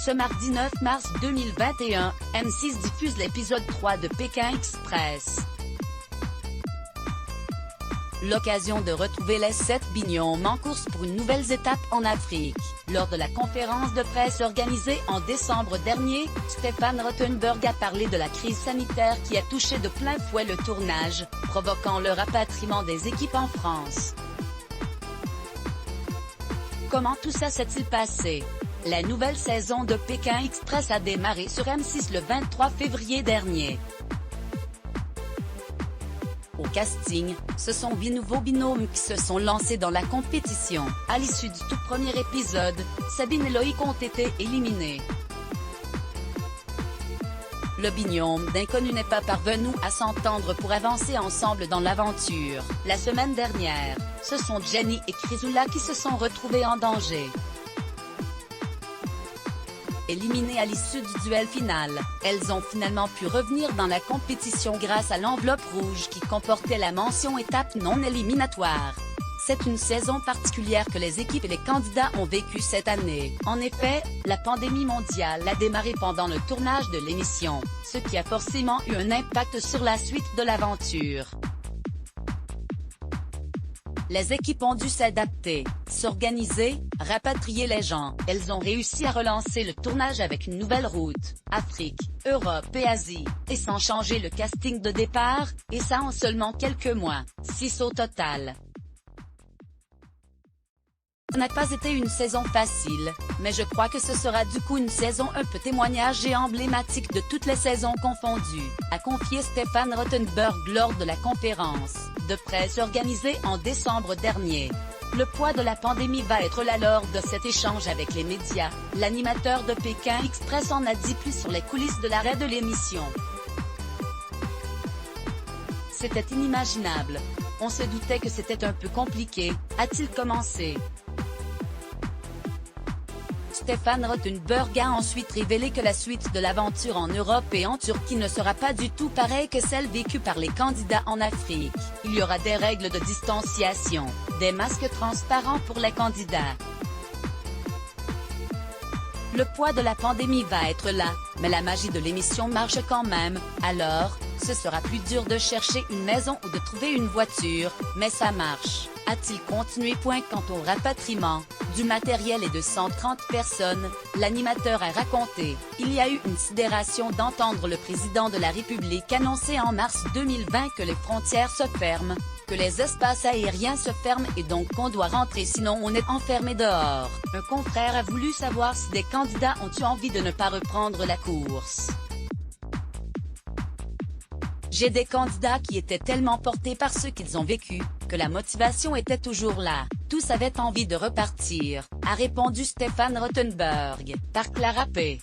Ce mardi 9 mars 2021, M6 diffuse l'épisode 3 de Pékin Express. L'occasion de retrouver les 7 binômes en course pour une nouvelle étape en Afrique. Lors de la conférence de presse organisée en décembre dernier, Stéphane Rothenberg a parlé de la crise sanitaire qui a touché de plein fouet le tournage, provoquant le rapatriement des équipes en France. Comment tout ça s'est-il passé? La nouvelle saison de Pékin Express a démarré sur M6 le 23 février dernier. Au casting, ce sont 8 nouveaux binômes qui se sont lancés dans la compétition. À l'issue du tout premier épisode, Sabine et Loïc ont été éliminés. Le binôme d'inconnus n'est pas parvenu à s'entendre pour avancer ensemble dans l'aventure. La semaine dernière, ce sont Jenny et Chrysoula qui se sont retrouvés en danger. Éliminées à l'issue du duel final, elles ont finalement pu revenir dans la compétition grâce à l'enveloppe rouge qui comportait la mention étape non éliminatoire. C'est une saison particulière que les équipes et les candidats ont vécue cette année. En effet, la pandémie mondiale a démarré pendant le tournage de l'émission, ce qui a forcément eu un impact sur la suite de l'aventure. Les équipes ont dû s'adapter, s'organiser, rapatrier les gens. Elles ont réussi à relancer le tournage avec une nouvelle route, Afrique, Europe et Asie, et sans changer le casting de départ, et ça en seulement quelques mois, 6 au total. Ce n'a pas été une saison facile, mais je crois que ce sera du coup une saison un peu témoignage et emblématique de toutes les saisons confondues, a confié Stéphane Rothenberg lors de la conférence de presse organisée en décembre dernier. Le poids de la pandémie va être là lors de cet échange avec les médias. L'animateur de Pékin Express en a dit plus sur les coulisses de l'arrêt de l'émission. C'était inimaginable. On se doutait que c'était un peu compliqué, a-t-il commencé. Stéphane Rothenberg a ensuite révélé que la suite de l'aventure en Europe et en Turquie ne sera pas du tout pareille que celle vécue par les candidats en Afrique. Il y aura des règles de distanciation, des masques transparents pour les candidats. Le poids de la pandémie va être là, mais la magie de l'émission marche quand même, alors, ce sera plus dur de chercher une maison ou de trouver une voiture, mais ça marche, a-t-il continué. Quant au rapatriement du matériel et de 130 personnes, l'animateur a raconté: il y a eu une sidération d'entendre le président de la République annoncer en mars 2020 que les frontières se ferment, que les espaces aériens se ferment et donc qu'on doit rentrer sinon on est enfermé dehors. Un confrère a voulu savoir si des candidats ont eu envie de ne pas reprendre la course. J'ai des candidats qui étaient tellement portés par ce qu'ils ont vécu, que la motivation était toujours là. Tous avaient envie de repartir, a répondu Stéphane Rothenberg. Par Clara P.